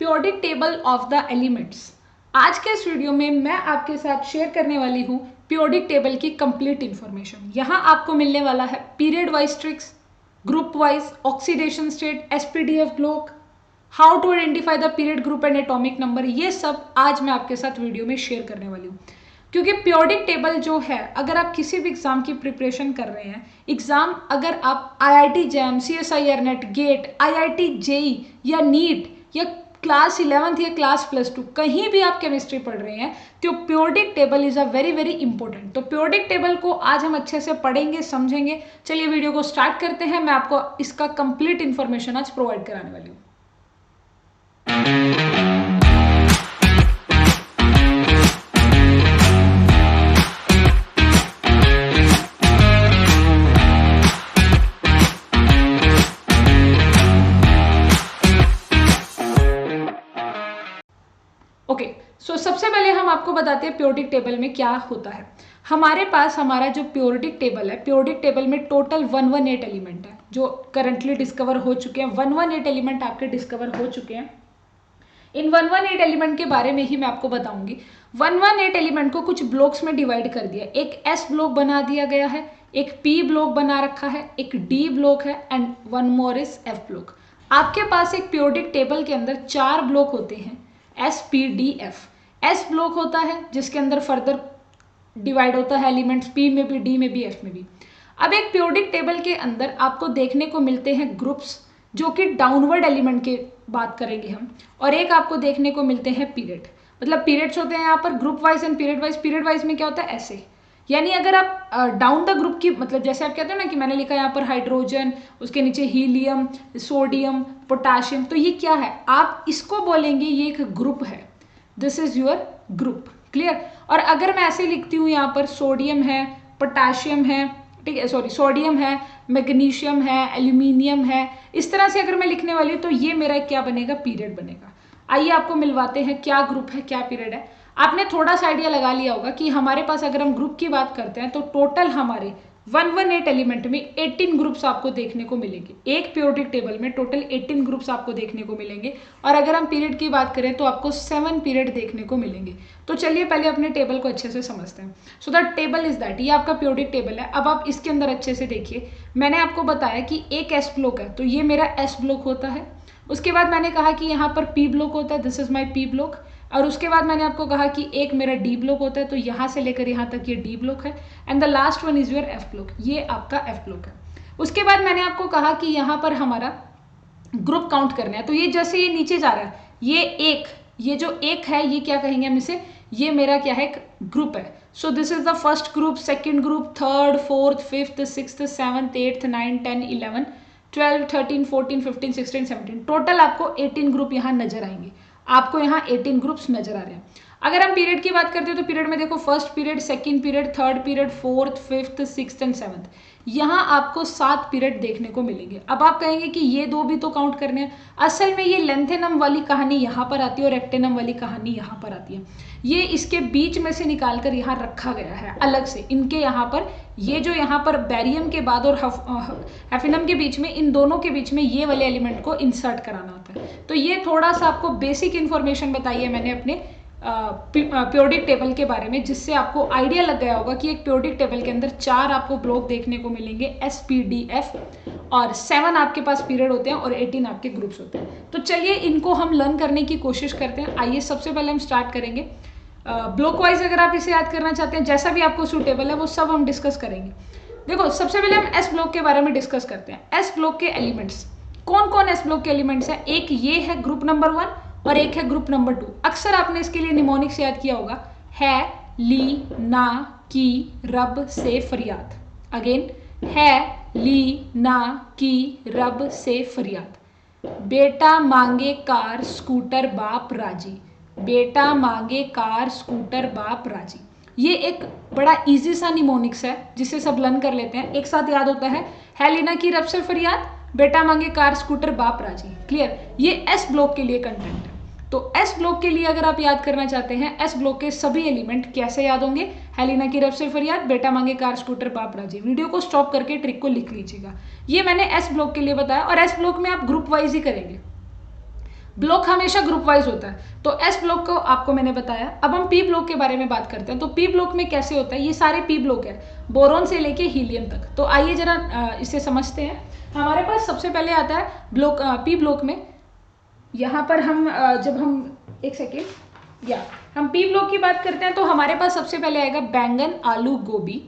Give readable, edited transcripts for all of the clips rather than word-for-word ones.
Periodic table of the elements. आज के इस वीडियो में मैं आपके साथ शेयर करने वाली हूँ पीरियोडिक टेबल की कंप्लीट इन्फॉर्मेशन। यहाँ आपको मिलने वाला है period wise tricks, group wise, oxidation state, SPDF block, how to identify the period group and atomic number. ये सब आज मैं आपके साथ वीडियो में शेयर करने वाली हूँ, क्योंकि पीरियोडिक टेबल जो है, अगर आप किसी भी एग्जाम की प्रिपरेशन कर रहे हैं, एग्जाम अगर आप IIT JAM, CSIR NET, GATE, IIT JEE या नीट या क्लास 11th या क्लास +2 कहीं भी आप केमिस्ट्री पढ़ रहे हैं, तो periodic table is a very very important. तो पीरियोडिक टेबल को आज हम अच्छे से पढ़ेंगे, समझेंगे। चलिए वीडियो को स्टार्ट करते हैं। मैं आपको इसका कंप्लीट इन्फॉर्मेशन आज प्रोवाइड कराने वाली हूँ। ओके, सो सबसे पहले हम आपको बताते हैं पीरियोडिक टेबल में क्या होता है। हमारे पास हमारा जो पीरियोडिक टेबल है, पीरियोडिक टेबल में टोटल 118 एलिमेंट है जो करंटली डिस्कवर हो चुके हैं। 118 एलिमेंट आपके डिस्कवर हो चुके हैं। इन 118 एलिमेंट के बारे में ही मैं आपको बताऊंगी। 118 एलिमेंट को कुछ ब्लॉक्स में डिवाइड कर दिया। एक एस ब्लॉक बना दिया गया है, एक पी ब्लॉक बना रखा है, एक डी ब्लॉक है and one more is F block. आपके पास एक पीरियोडिक टेबल के अंदर 4 ब्लॉक होते हैं, S P D F. S block होता है जिसके अंदर फर्दर डिवाइड होता है एलिमेंट्स, पी में भी, डी में भी, एफ में भी। अब एक पीरियोडिक टेबल के अंदर आपको देखने को मिलते हैं ग्रुप्स, जो कि डाउनवर्ड एलिमेंट की बात करेंगे हम, और एक आपको देखने को मिलते हैं पीरियड। मतलब पीरियड्स होते हैं यहाँ पर group wise and period wise. Period wise में क्या होता है, ऐसे, यानी अगर आप डाउन द ग्रुप की, मतलब जैसे आप कहते हो ना कि मैंने लिखा यहाँ पर हाइड्रोजन, उसके नीचे हीलियम, सोडियम, पोटाशियम, तो ये क्या है, आप इसको बोलेंगे ये एक ग्रुप है। This is your group, clear. और अगर मैं ऐसे लिखती हूँ यहाँ पर सोडियम है, पोटाशियम है, ठीक है, सॉरी, सोडियम है, मैग्नीशियम है, एल्यूमिनियम है, इस तरह से अगर मैं लिखने वाली हूँ, तो ये मेरा क्या बनेगा, पीरियड बनेगा। आइए आपको मिलवाते हैं क्या ग्रुप है, क्या पीरियड है। आपने थोड़ा सा आइडिया लगा लिया होगा कि हमारे पास अगर हम ग्रुप की बात करते हैं तो टोटल हमारे 118 एलिमेंट में 18 ग्रुप्स आपको देखने को मिलेंगे। एक पीरियोडिक टेबल में टोटल 18 ग्रुप्स आपको देखने को मिलेंगे। और अगर हम पीरियड की बात करें तो आपको 7 पीरियड देखने को मिलेंगे। तो चलिए पहले अपने टेबल को अच्छे से समझते हैं। So the table is that, ये आपका पीरियोडिक टेबल है। अब आप इसके अंदर अच्छे से देखिए, मैंने आपको बताया कि एक एस ब्लॉक है, तो ये मेरा एस ब्लॉक होता है। उसके बाद मैंने कहा कि यहाँ पर पी ब्लॉक होता है, this is my P block. और उसके बाद मैंने आपको कहा कि एक मेरा डी ब्लॉक होता है, तो यहाँ से लेकर यहाँ तक ये डी ब्लॉक है। And the last one is your F block, ये आपका एफ ब्लॉक है। उसके बाद मैंने आपको कहा कि यहाँ पर हमारा ग्रुप काउंट करना है। तो ये जैसे ये नीचे जा रहा है, ये जो एक है, ये क्या कहेंगे हम इसे, ये मेरा क्या है, एक ग्रुप है। So this is the first group, second group, third, fourth, fifth, sixth, 7th, 8th, 9, 10, 11, 12, 13, 14, 15, 16, 17, total आपको 18 ग्रुप यहाँ नजर आएंगे। आपको यहाँ 18 ग्रुप्स नजर आ रहे हैं। अगर हम पीरियड की बात करते हो तो पीरियड में देखो, first period, second period, third period, fourth, fifth, sixth and 7th, यहाँ आपको 7 पीरियड देखने को मिलेंगे। अब आप कहेंगे कि ये 2 भी तो काउंट करने हैं। असल में ये लेंथेनम वाली कहानी यहाँ पर आती है और एक्टेनम वाली कहानी यहाँ पर आती है। ये इसके बीच में से निकाल कर यहाँ रखा गया है अलग से। इनके यहाँ पर, ये जो यहाँ पर बैरियम के बाद और हैफिनम के बीच में, इन दोनों के बीच में ये वाले एलिमेंट को इंसर्ट कराना होता है। तो ये थोड़ा सा आपको बेसिक इन्फॉर्मेशन बताई है मैंने अपने पीरियोडिक टेबल के बारे में, जिससे आपको आइडिया लग गया होगा कि एक पीरियोडिक टेबल के अंदर 4 आपको ब्लॉक देखने को मिलेंगे, एस पी डी एफ, और 7 आपके पास पीरियड होते हैं और 18 आपके ग्रुप्स होते हैं। तो चलिए इनको हम लर्न करने की कोशिश करते हैं। आइए सबसे पहले हम स्टार्ट करेंगे ब्लॉक वाइज। अगर आप इसे याद करना चाहते हैं, जैसा भी आपको सूटेबल है वो सब हम डिस्कस करेंगे। देखो, सबसे पहले हम एस ब्लॉक के बारे में डिस्कस करते हैं। एस ब्लॉक के एलिमेंट्स कौन कौन एस ब्लॉक के एलिमेंट्स हैं, एक ये है ग्रुप नंबर 1 और एक है ग्रुप नंबर 2। अक्सर आपने इसके लिए निमोनिक्स याद किया होगा, है, ली, ना, की, रब, से, फरियाद। अगेन, है, ली, ना, की, रब, से, फरियाद। बेटा मांगे कार, स्कूटर, बाप राजी। बेटा मांगे कार, स्कूटर, बाप राजी। ये एक बड़ा इजी सा निमोनिक्स है जिसे सब लर्न कर लेते हैं, एक साथ याद होता है लीना की रब से फरियाद, बेटा मांगे कार, स्कूटर, बाप राजी। क्लियर, ये एस ब्लॉक के लिए कंटेंट है। तो एस ब्लॉक के लिए अगर आप याद करना चाहते हैं, एस ब्लॉक के सभी एलिमेंट कैसे याद होंगे, हेलिना की रब से फरियाद, बेटा मांगे कार, स्कूटर, बाप राजी। वीडियो को स्टॉप करके ट्रिक को लिख लीजिएगा। ये मैंने एस ब्लॉक के लिए बताया, और एस ब्लॉक में आप ग्रुप वाइज ही करेंगे। ब्लॉक हमेशा ग्रुप वाइज होता है। तो एस ब्लॉक को आपको मैंने बताया। अब हम पी ब्लॉक के बारे में बात करते हैं। तो पी ब्लॉक में कैसे होता है, ये सारे पी ब्लॉक है, बोरोन से लेके हीलियम तक। तो आइए जरा इसे समझते हैं। हमारे पास सबसे पहले आता है ब्लॉक पी ब्लॉक में। यहाँ पर हम जब हम एक सेकेंड या हम पी ब्लॉक की बात करते हैं तो हमारे पास सबसे पहले आएगा बैंगन आलू गोभी,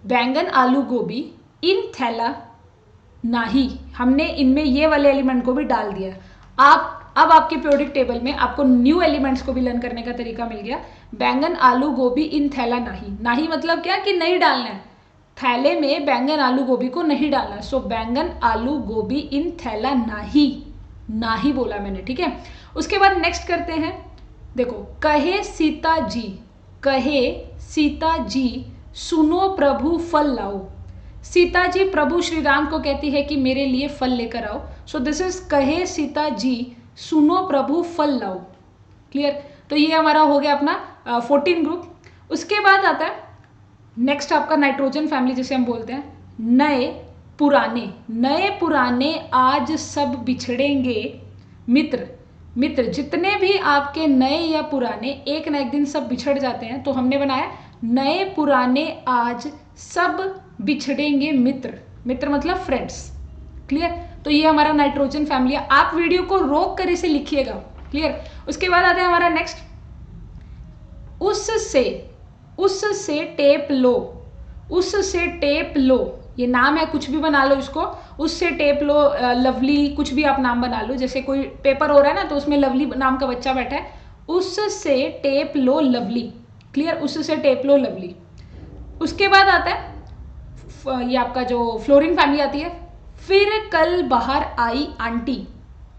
बैंगन आलू गोभी इन थैला नाही, हमने इनमें ये वाले एलिमेंट को भी डाल दिया। अब आपके पीरियोडिक टेबल में आपको न्यू एलिमेंट्स को भी लर्न करने का तरीका मिल गया। बैंगन आलू गोभी इन थैला नाही, नाही मतलब क्या कि नहीं डालना है, थैले में बैंगन आलू गोभी को नहीं डालना है। सो बैंगन आलू गोभी इन थैला नाही, नाही बोला मैंने, ठीक है। उसके बाद नेक्स्ट करते हैं, देखो कहे सीता जी, कहे सीता जी सुनो प्रभु फल लाओ। सीता जी प्रभु श्री राम को कहती है कि मेरे लिए फल लेकर आओ। सो दिस इज कहे सीता जी सुनो प्रभु फल लाओ। क्लियर। तो ये हमारा हो गया अपना 14 ग्रुप। उसके बाद आता है नेक्स्ट आपका नाइट्रोजन फैमिली जिसे हम बोलते हैं, नए पुराने, नए पुराने आज सब बिछड़ेंगे मित्र, मित्र जितने भी आपके नए या पुराने एक ना एक दिन सब बिछड़ जाते हैं। तो हमने बनाया नए पुराने आज सब बिछड़ेंगे मित्र, मित्र मतलब फ्रेंड्स। क्लियर। तो ये हमारा नाइट्रोजन फैमिली है। आप वीडियो को रोक कर इसे लिखिएगा। क्लियर। उसके बाद आता है हमारा नेक्स्ट, उससे टेप लो, उससे टेप लो, ये नाम है कुछ भी बना लो इसको, उससे टेप लो, लवली, कुछ भी आप नाम बना लो। जैसे कोई पेपर हो रहा है ना तो उसमें लवली नाम का बच्चा बैठा है, उससे टेप लो लवली। क्लियर। उससे टेप लो लवली। उसके बाद आता है ये आपका जो फ्लोरिन फैमिली आती है, फिर कल बाहर आई आंटी,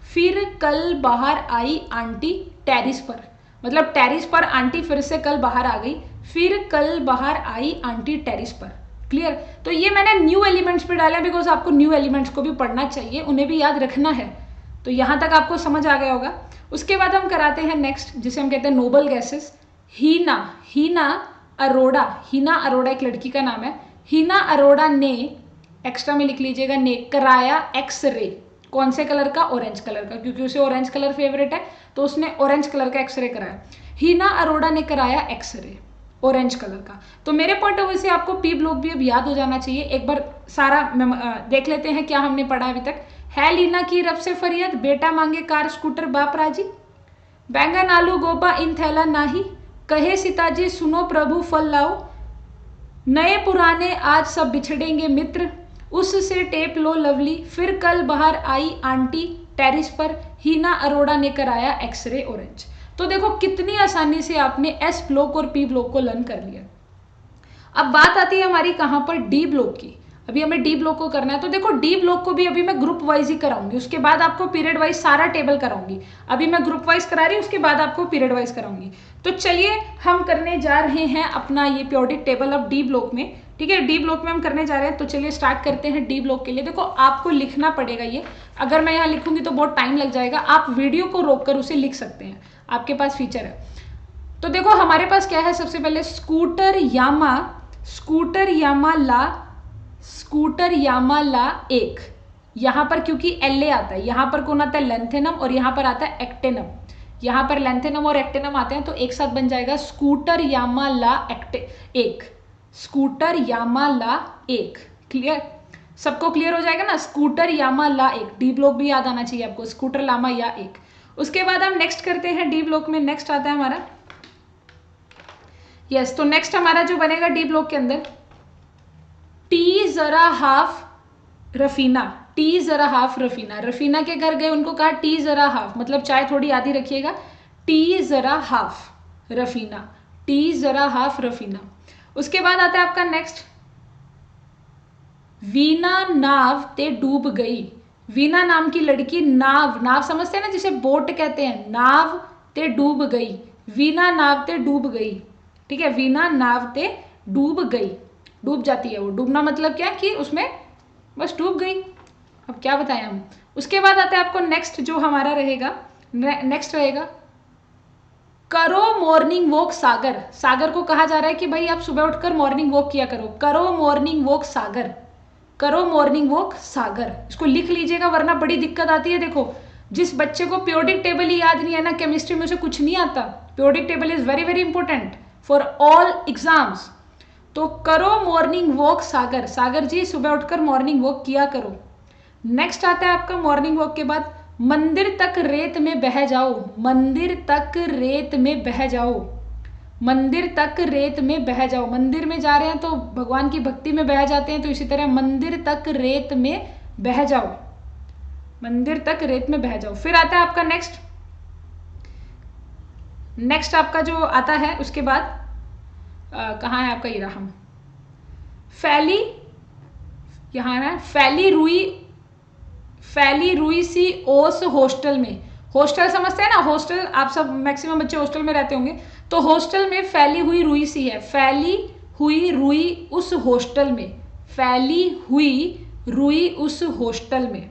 फिर कल बाहर आई आंटी टेरिस पर, मतलब टेरिस पर आंटी फिर से कल बाहर आ गई, फिर कल बाहर आई आंटी टेरिस पर। क्लियर। तो ये मैंने न्यू एलिमेंट्स पे डाला बिकॉज आपको न्यू एलिमेंट्स को भी पढ़ना चाहिए, उन्हें भी याद रखना है। तो यहाँ तक आपको समझ आ गया होगा। उसके बाद हम कराते हैं नेक्स्ट जिसे हम कहते हैं नोबल गैसेस। हीना, हीना अरोड़ा, हीना अरोड़ा एक लड़की का नाम है। हीना अरोड़ा ने, एक्स्ट्रा में लिख लीजिएगा, ने कराया एक्सरे। कौन से कलर का? ऑरेंज कलर का, क्योंकि उसे ऑरेंज कलर फेवरेट है तो उसने ऑरेंज कलर का एक्सरे कराया। हीना अरोड़ा ने कराया एक्सरे ऑरेंज कलर का। तो मेरे पॉइंट ऑफ व्यू से आपको पी ब्लॉक भी अब याद हो जाना चाहिए। एक बार सारा देख लेते हैं क्या हमने पढ़ा अभी तक। है लीना की रब से फरियाद, बेटा मांगे कार स्कूटर बाप राजी, बैंगन आलू गोबा इन थैला नाही, कहे सीताजी सुनो प्रभु फल लाओ, नए पुराने आज सब बिछड़ेंगे मित्र, उससे टेप लो लवली, फिर कल बाहर आई आंटी टेरिस पर, हीना अरोड़ा ने कराया एक्सरे ऑरेंज। तो देखो कितनी आसानी से आपने एस ब्लॉक और पी ब्लॉक को लर्न कर लिया। अब बात आती है हमारी कहाँ पर? डी ब्लॉक की। अभी हमें डी ब्लॉक को करना है। तो देखो डी ब्लॉक को भी अभी मैं ग्रुप वाइज ही कराऊंगी, उसके बाद आपको पीरियड वाइज सारा टेबल कराऊंगी। अभी मैं ग्रुप वाइज करा रही हूँ, उसके बाद आपको पीरियड वाइज कराऊंगी। तो चलिए हम करने जा रहे हैं अपना ये पीरियोडिक टेबल अब डी ब्लॉक में। ठीक है, डी ब्लॉक में हम करने जा रहे हैं। तो चलिए स्टार्ट करते हैं डी ब्लॉक के लिए। देखो आपको लिखना पड़ेगा ये, अगर मैं यहाँ लिखूंगी तो बहुत टाइम लग जाएगा। आप वीडियो को रोक कर उसे लिख सकते हैं, आपके पास फीचर है। तो देखो हमारे पास क्या है, सबसे पहले स्कूटर यामा ला एक, यहाँ पर क्योंकि एल आता है, यहाँ पर कौन आता है? लेंथेनम, और यहाँ पर आता है एक्टेनम। यहाँ पर लेंथेनम और एक्टेनम आते हैं तो एक साथ बन जाएगा स्कूटर यामा ला एक, स्कूटर यामा ला एक। क्लियर? सबको क्लियर हो जाएगा ना? स्कूटर यामा ला एक। डी ब्लॉक भी याद आना चाहिए आपको, स्कूटर लामा या एक। उसके बाद हम नेक्स्ट करते हैं डी ब्लॉक में। नेक्स्ट आता है हमारा यस, तो नेक्स्ट हमारा जो बनेगा डी ब्लॉक के अंदर, टी जरा हाफ रफीना, टी जरा हाफ रफीना। रफीना के घर गए, उनको कहा टी जरा हाफ, मतलब चाय थोड़ी आधी रखिएगा। टी जरा हाफ रफीना, टी जरा हाफ रफीना। उसके बाद आता है आपका नेक्स्ट, वीना नाव ते डूब गई। वीना नाम की लड़की, नाव, नाव समझते हैं ना जिसे बोट कहते हैं, नाव ते डूब गई, वीना नाव ते डूब गई। ठीक है, वीना नाव ते डूब गई, डूब जाती है वो। डूबना मतलब क्या कि उसमें बस डूब गई। अब क्या बताएं हम। उसके बाद आता है आपको नेक्स्ट जो हमारा रहेगा, नेक्स्ट रहेगा करो मॉर्निंग वॉक सागर। सागर को कहा जा रहा है कि भाई आप सुबह उठकर मॉर्निंग वॉक किया करो। करो मॉर्निंग वॉक सागर, करो मॉर्निंग वॉक सागर। इसको लिख लीजिएगा वरना बड़ी दिक्कत आती है। देखो जिस बच्चे को पीरियोडिक टेबल ही याद नहीं है ना, केमिस्ट्री में उसे कुछ नहीं आता। Periodic table is very very important for all exams. तो करो मॉर्निंग वॉक सागर, सागर जी सुबह उठकर मॉर्निंग वॉक किया करो। नेक्स्ट आता है आपका मॉर्निंग वॉक के बाद, मंदिर तक रेत में बह जाओ, मंदिर तक रेत में बह जाओ, मंदिर तक रेत में बह जाओ। मंदिर में जा रहे हैं तो भगवान की भक्ति में बह जाते हैं, तो इसी तरह मंदिर तक रेत में बह जाओ, मंदिर तक रेत में बह जाओ। फिर आता है आपका नेक्स्ट आपका जो आता है उसके बाद कहाँ है आपका, ये रहा, हम फैली, यहाँ है फैली रुई सी ओस हॉस्टल में। हॉस्टल समझते हैं ना, हॉस्टल आप सब मैक्सिमम बच्चे हॉस्टल में रहते होंगे, तो हॉस्टल में फैली हुई रुई सी है, फैली हुई रुई उस हॉस्टल में, फैली हुई रुई उस हॉस्टल में,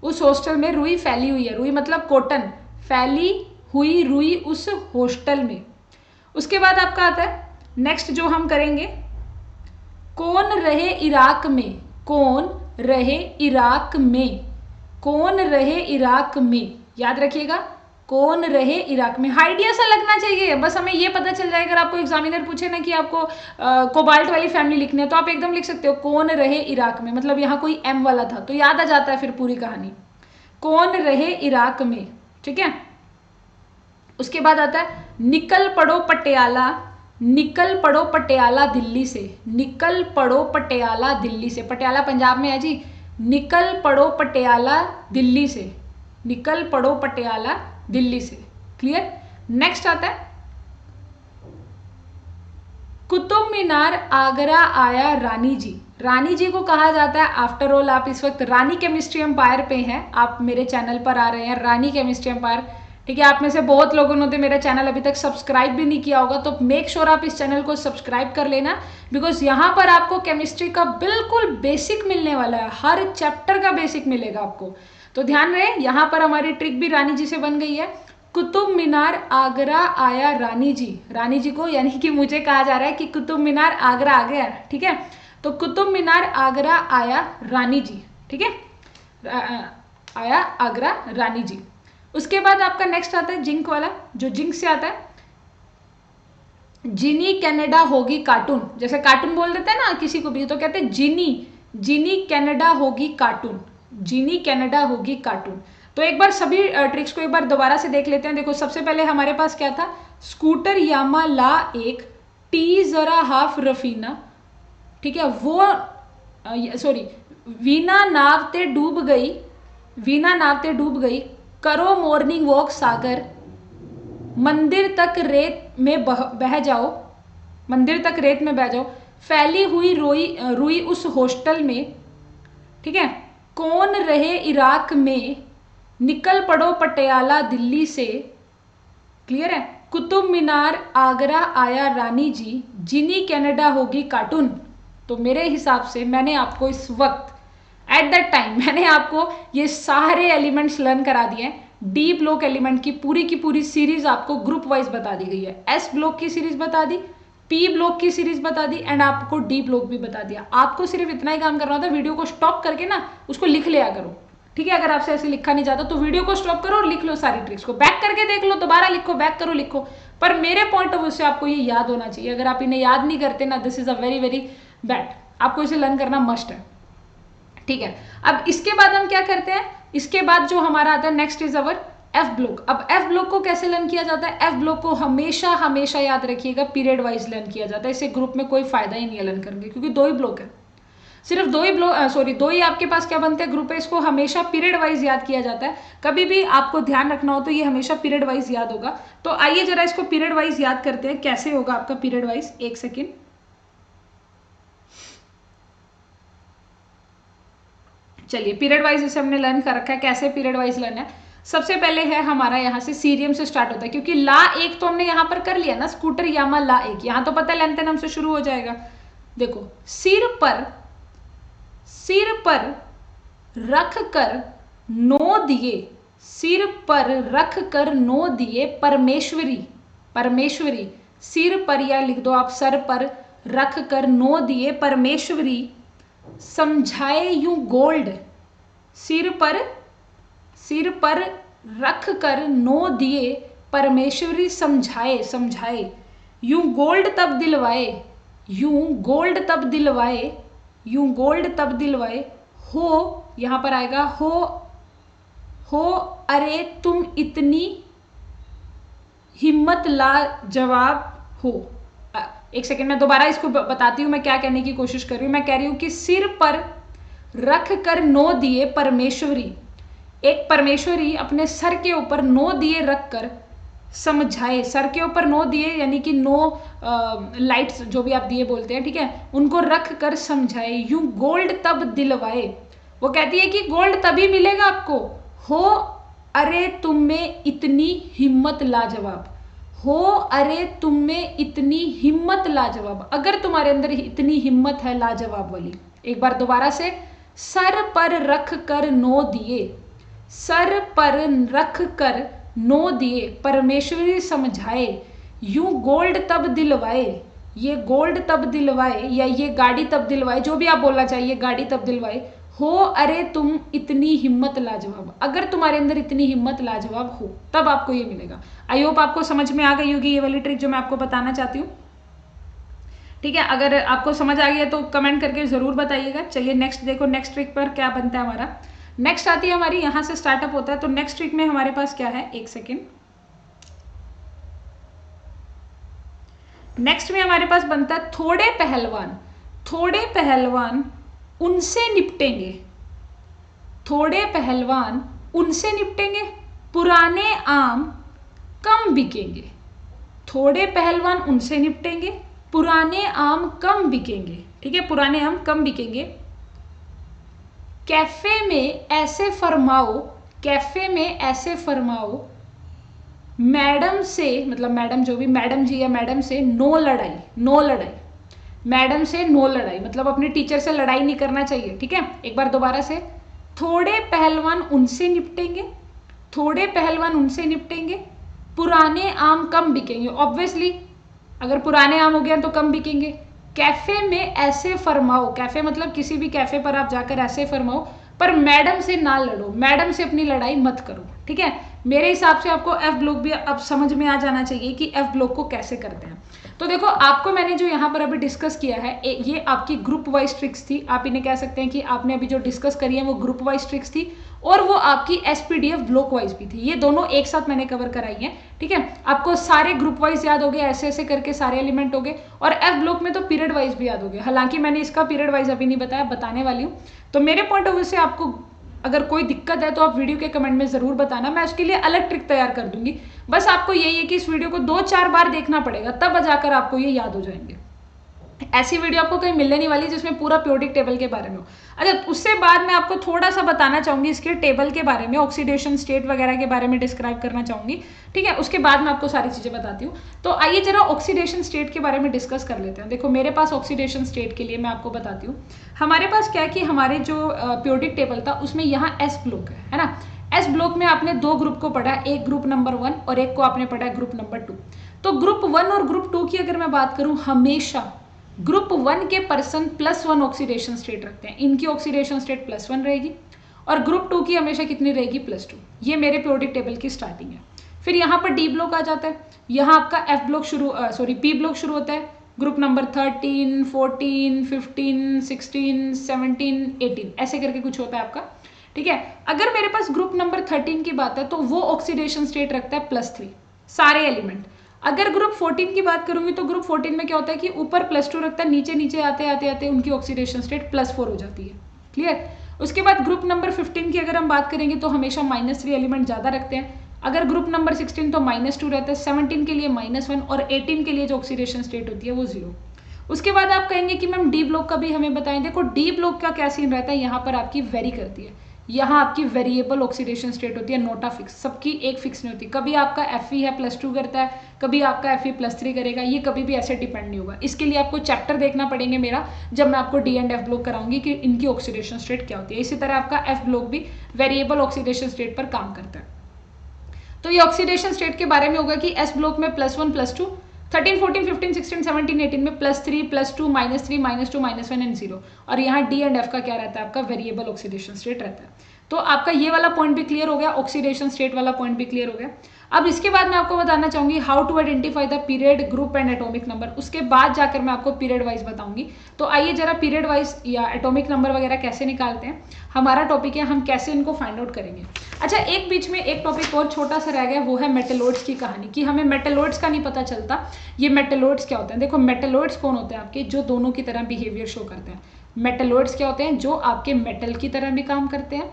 उस हॉस्टल में रुई फैली हुई है, रुई मतलब कॉटन, फैली हुई रुई उस हॉस्टल में। उसके बाद आपका आता है नेक्स्ट जो हम करेंगे, कौन रहे इराक में, कौन रहे इराक में, कौन रहे इराक में, याद रखिएगा, कौन रहे इराक में। आइडिया सा लगना चाहिए, बस हमें ये पता चल जाए, अगर आपको एग्जामिनर पूछे ना कि आपको कोबाल्ट वाली फैमिली लिखनी है, तो आप एकदम लिख सकते हो कौन रहे इराक में, मतलब यहाँ कोई एम वाला था तो याद आ जाता है फिर पूरी कहानी, कौन रहे इराक में, ठीक है। उसके बाद आता है निकल पड़ो पटियाला, निकल पड़ो पटियाला दिल्ली से, निकल पड़ो पटियाला दिल्ली से, पटियाला पंजाब में है जी, निकल पड़ो पटियाला दिल्ली से, निकल पड़ो पटियाला दिल्ली से, क्लियर। नेक्स्ट आता है कुतुब मीनार आगरा आया रानी जी, रानी जी को कहा जाता है, आफ्टर ऑल आप इस वक्त रानी केमिस्ट्री एम्पायर पे हैं, आप मेरे चैनल पर आ रहे हैं रानी केमिस्ट्री एम्पायर, ठीक है। आप में से बहुत लोगों ने मेरा चैनल अभी तक सब्सक्राइब भी नहीं किया होगा, तो मेक श्योर आप इस चैनल को सब्सक्राइब कर लेना, बिकॉज यहाँ पर आपको केमिस्ट्री का बिल्कुल बेसिक मिलने वाला है, हर चैप्टर का बेसिक मिलेगा आपको। तो ध्यान रहे, यहाँ पर हमारी ट्रिक भी रानी जी से बन गई है, कुतुब मीनार आगरा आया रानी जी, रानी जी को यानी कि मुझे कहा जा रहा है कि कुतुब मीनार आगरा आ गया, ठीक है। तो कुतुब मीनार आगरा आया रानी जी, ठीक है, आया आगरा रानी जी। उसके बाद आपका नेक्स्ट आता है जिंक वाला, जो जिंक से आता है, जिनी कनाडा होगी कार्टून, जैसे कार्टून बोल देते हैं ना किसी को भी, तो कहते हैं जिनी, जिनी कनाडा होगी कार्टून, जिनी कनाडा होगी कार्टून। तो एक बार सभी ट्रिक्स को एक बार दोबारा से देख लेते हैं। देखो सबसे पहले हमारे पास क्या था, स्कूटर यामा ला एक, टी जरा हाफ रफीना, ठीक है, वो सॉरी, वीना नावते डूब गई, वीना नावते डूब गई, करो मॉर्निंग वॉक सागर, मंदिर तक रेत में बह जाओ, मंदिर तक रेत में बह जाओ, फैली हुई रुई उस हॉस्टल में, ठीक है, कौन रहे इराक में, निकल पड़ो पटियाला दिल्ली से, क्लियर है, कुतुब मीनार आगरा आया रानी जी, जिनी कनाडा होगी कार्टून। तो मेरे हिसाब से मैंने आपको इस वक्त एट दैट टाइम मैंने आपको ये सारे एलिमेंट्स लर्न करा दिए हैं। डी ब्लॉक एलिमेंट की पूरी सीरीज आपको ग्रुप वाइज बता दी गई है, एस ब्लॉक की सीरीज बता दी, पी ब्लॉक की सीरीज बता दी, एंड आपको डी ब्लॉक भी बता दिया। आपको सिर्फ इतना ही काम करना होता है, वीडियो को स्टॉप करके ना उसको लिख लिया करो, ठीक है। अगर आपसे ऐसे लिखा नहीं जाता तो वीडियो को स्टॉप करो और लिख लो, सारी ट्रिक्स को बैक करके देख लो, दोबारा लिखो, बैक करो, लिखो, पर मेरे पॉइंट ऑफ व्यू से आपको ये याद होना चाहिए। अगर आप इन्हें याद नहीं करते ना, this is a very very bad, आपको इसे लर्न करना मस्ट है, ठीक है। अब इसके बाद हम क्या करते हैं, इसके बाद जो हमारा आता है next is our F block. अब एफ ब्लॉक को कैसे लर्न किया जाता है, एफ ब्लॉक को हमेशा हमेशा याद रखिएगा पीरियड वाइज लर्न किया जाता है, इसे ग्रुप में कोई फायदा ही नहीं है लर्न करने, क्योंकि दो ही ब्लॉक है, सिर्फ दो ही ब्लॉक, सॉरी दो ही आपके पास क्या बनते हैं, ग्रुप है, इसको हमेशा पीरियड वाइज याद किया जाता है। कभी भी आपको ध्यान रखना हो तो ये हमेशा पीरियड वाइज याद होगा। तो आइए जरा इसको पीरियड वाइज याद करते हैं, कैसे होगा आपका पीरियड वाइज, एक सेकेंड। चलिए पीरियड वाइज इसे हमने लर्न कर रखा है, कैसे पीरियड वाइज लर्न है। सबसे पहले है हमारा यहाँ से सीरियम से स्टार्ट होता है, क्योंकि ला एक तो हमने यहाँ पर कर लिया ना, स्कूटर यामा ला एक, यहाँ तो पता है लेंथ नाम से शुरू हो जाएगा। देखो सिर पर रख कर 9 दिए, सिर पर रख कर 9 दिए परमेश्वरी, परमेश्वरी, सिर पर या लिख दो आप सर पर रख कर 9 दिए परमेश्वरी, समझाए यूं गोल्ड, सिर पर सिर पर रख कर 9 दिए परमेश्वरी समझाए समझाए, यूं गोल्ड तब दिलवाए, यूं गोल्ड तब दिलवाए, यूं गोल्ड तब दिलवाए, हो यहाँ पर आएगा हो अरे तुम इतनी हिम्मत ला जवाब हो। एक सेकेंड मैं दोबारा इसको बताती हूँ मैं क्या कहने की कोशिश कर रही हूँ। मैं कह रही हूँ कि सिर पर रख कर 9 दिए परमेश्वरी, एक परमेश्वरी अपने सर के ऊपर 9 दिए रख कर समझाए, सर के ऊपर 9 दिए यानी कि 9 लाइट्स जो भी आप दिए बोलते हैं, ठीक है, उनको रख कर समझाए, यूं गोल्ड तब दिलवाए। वो कहती है कि गोल्ड तभी मिलेगा आपको, हो अरे तुम में इतनी हिम्मत लाजवाब, हो अरे तुम में इतनी हिम्मत लाजवाब, अगर तुम्हारे अंदर इतनी हिम्मत है लाजवाब वाली। एक बार दोबारा से, सर पर रख कर 9 दिए, सर पर रख कर 9 दिए परमेश्वरी समझाए, यूं गोल्ड तब दिलवाए, ये गोल्ड तब दिलवाए या ये गाड़ी तब दिलवाए, जो भी आप बोलना चाहिए, गाड़ी तब दिलवाए, हो अरे तुम इतनी हिम्मत लाजवाब, अगर तुम्हारे अंदर इतनी हिम्मत लाजवाब हो तब आपको ये मिलेगा। आई होप आपको समझ में आ गई होगी ये वाली ट्रिक जो मैं आपको बताना चाहती हूँ। ठीक है, अगर आपको समझ आ गया तो कमेंट करके जरूर बताइएगा। चलिए नेक्स्ट देखो, नेक्स्ट ट्रिक पर क्या बनता है हमारा। नेक्स्ट आती है हमारी, यहां से स्टार्टअप होता है। तो नेक्स्ट ट्रिक में हमारे पास क्या है, एक सेकेंड, नेक्स्ट में हमारे पास बनता है थोड़े पहलवान, थोड़े पहलवान उनसे निपटेंगे, थोड़े पहलवान उनसे निपटेंगे, पुराने आम कम बिकेंगे, थोड़े पहलवान उनसे निपटेंगे, पुराने आम कम बिकेंगे। ठीक है, पुराने आम कम बिकेंगे। कैफे में ऐसे फरमाओ, कैफे में ऐसे फरमाओ, मैडम से, मतलब मैडम जो भी, मैडम जी या मैडम से नो लड़ाई, नो लड़ाई, मैडम से नो लड़ाई, मतलब अपने टीचर से लड़ाई नहीं करना चाहिए। ठीक है, एक बार दोबारा से, थोड़े पहलवान उनसे निपटेंगे, थोड़े पहलवान उनसे निपटेंगे, पुराने आम कम बिकेंगे। ऑब्वियसली अगर पुराने आम हो गए तो कम बिकेंगे। कैफे में ऐसे फरमाओ, कैफे मतलब किसी भी कैफे पर आप जाकर ऐसे फरमाओ, पर मैडम से ना लड़ो, मैडम से अपनी लड़ाई मत करो। ठीक है, मेरे हिसाब से आपको एफ ब्लॉक भी अब समझ में आ जाना चाहिए कि एफ ब्लॉक को कैसे करते हैं। तो देखो, आपको मैंने जो यहाँ पर अभी डिस्कस किया है, ये आपकी ग्रुप वाइज ट्रिक्स थी। आप इन्हें कह सकते हैं कि आपने अभी जो डिस्कस करी है वो ग्रुप वाइज ट्रिक्स थी, और वो आपकी एसपीडीएफ ब्लॉक वाइज भी थी। ये दोनों एक साथ मैंने कवर कराई है। ठीक है, आपको सारे ग्रुप वाइज याद हो गए, ऐसे ऐसे करके सारे एलिमेंट हो गए, और एफ ब्लॉक में तो पीरियड वाइज भी याद हो गए। हालांकि मैंने इसका पीरियड वाइज अभी नहीं बताया, बताने वाली हूँ। तो मेरे पॉइंट ऑफ व्यू से आपको अगर कोई दिक्कत है तो आप वीडियो के कमेंट में जरूर बताना, मैं उसके लिए अलग ट्रिक तैयार कर दूंगी। बस आपको यही है कि इस वीडियो को 2-4 बार देखना पड़ेगा, तब जाकर आपको ये याद हो जाएंगे। ऐसी वीडियो आपको कहीं मिलने नहीं वाली जिसमें पूरा पीरियोडिक टेबल के बारे में हो। अच्छा, उससे बाद मैं आपको थोड़ा सा बताना चाहूंगी इसके टेबल के बारे में, ऑक्सीडेशन स्टेट वगैरह के बारे में डिस्क्राइब करना चाहूंगी। ठीक है, उसके बाद मैं आपको सारी चीजें बताती हूँ। तो आइए जरा ऑक्सीडेशन स्टेट के बारे में डिस्कस कर लेते हैं। देखो, मेरे पास ऑक्सीडेशन स्टेट के लिए मैं आपको बताती हूँ, हमारे पास क्या है कि हमारे जो पीरियोडिक टेबल था उसमें यहाँ एस ब्लॉक है ना। एस ब्लॉक में आपने 2 ग्रुप को पढ़ा, एक ग्रुप नंबर 1 और एक को आपने पढ़ा है ग्रुप नंबर 2। तो ग्रुप 1 और ग्रुप 2 की अगर मैं बात करूं, हमेशा ग्रुप 1 के पर्सन +1 ऑक्सीडेशन स्टेट रखते हैं, इनकी ऑक्सीडेशन स्टेट +1 रहेगी, और ग्रुप 2 की हमेशा कितनी रहेगी, +2। ये मेरे पीरियोडिक टेबल की स्टार्टिंग है। फिर यहाँ पर डी ब्लॉक आ जाता है, यहाँ आपका एफ ब्लॉक पी ब्लॉक शुरू होता है, ग्रुप नंबर 13, 14, 15, 16, 17, 18 ऐसे करके कुछ होता है आपका। ठीक है, अगर मेरे पास ग्रुप नंबर 13 की बात है तो वो ऑक्सीडेशन स्टेट रखता है +3 सारे एलिमेंट। अगर ग्रुप 14 की बात करूंगी तो ग्रुप 14 में क्या होता है कि ऊपर +2 रखता है, नीचे नीचे आते आते आते उनकी ऑक्सीडेशन स्टेट +4 हो जाती है। क्लियर। उसके बाद ग्रुप नंबर 15 की अगर हम बात करेंगे तो हमेशा -3 एलिमेंट ज्यादा रखते हैं। अगर ग्रुप नंबर 16 तो -2 रहता है, 17 के लिए -1 और 18 के लिए जो ऑक्सीडेशन स्टेट होती है वो 0। उसके बाद आप कहेंगे कि मैम डी ब्लॉक का भी हमें बताएं। देखो, डी ब्लॉक का क्या सीन रहता है, यहाँ पर आपकी वेरी करती है, यहाँ आपकी वेरिएबल ऑक्सीडेशन स्टेट होती है, नोट अ फिक्स, सबकी एक फिक्स नहीं होती। कभी आपका Fe है +2 करता है, कभी आपका Fe +3 करेगा, ये कभी भी ऐसे डिपेंड नहीं होगा। इसके लिए आपको चैप्टर देखना पड़ेंगे मेरा, जब मैं आपको डी एंड एफ ब्लॉक कराऊंगी कि इनकी ऑक्सीडेशन स्टेट क्या होती है। इसी तरह आपका एफ ब्लॉक भी वेरिएबल ऑक्सीडेशन स्टेट पर काम करता है। तो ये ऑक्सीडेशन स्टेट के बारे में होगा कि एस ब्लॉक में +1, +2, 13, 14, 15, 16, 17, 18 में +3, +2, -3, -2, -1 एंड 0। और यहाँ डी एंड एफ का क्या रहता है, आपका वेरिएबल ऑक्सीडेशन स्टेट रहता है। तो आपका ये वाला पॉइंट भी क्लियर हो गया, ऑक्सीडेशन स्टेट वाला पॉइंट भी क्लियर हो गया। अब इसके बाद मैं आपको बताना चाहूंगी how to identify the period, group and atomic number. उसके बाद जाकर मैं आपको पीरियड वाइज बताऊंगी। तो आइए जरा पीरियड वाइज या एटॉमिक नंबर वगैरह कैसे निकालते हैं, हमारा टॉपिक है, हम कैसे इनको फाइंड आउट करेंगे। अच्छा, एक बीच में एक टॉपिक और छोटा सा रह गया, वो है मेटलॉइड्स की कहानी, कि हमें मेटलॉइड्स का नहीं पता चलता। ये मेटलॉइड्स क्या होते हैं? देखो, मेटलॉइड्स कौन होते हैं आपके, जो दोनों की तरह बिहेवियर शो करते हैं। मेटलॉइड्स क्या होते हैं? जो आपके मेटल की तरह भी काम करते हैं,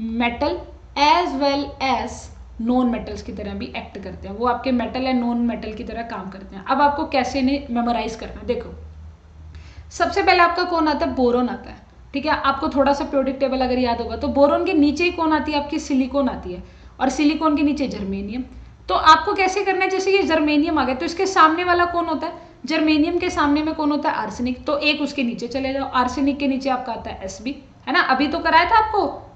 metal as well as non metals की तरह भी एक्ट करते हैं। वो आपके मेटल एंड नॉन मेटल की तरह काम करते हैं। अब आपको कैसे इन्हें मेमोराइज करना है, देखो सबसे पहले आपका कौन आता है? बोरोन आता है। ठीक है, आपको थोड़ा सा पीरियोडिक टेबल अगर याद होगा तो बोरोन के नीचे ही कौन आती है? आपकी सिलिकॉन आती है, और सिलिकॉन के नीचे जर्मेनियम। तो आपको कैसे करना है, जैसे ये जर्मेनियम आ गया तो इसके सामने वाला कौन होता है? जर्मेनियम के सामने में कौन होता है? आर्सेनिक। तो एक उसके नीचे चले जाओ, आर्सेनिक के नीचे आपका आता है Sb, है ना। अभी तो कराया था आपको,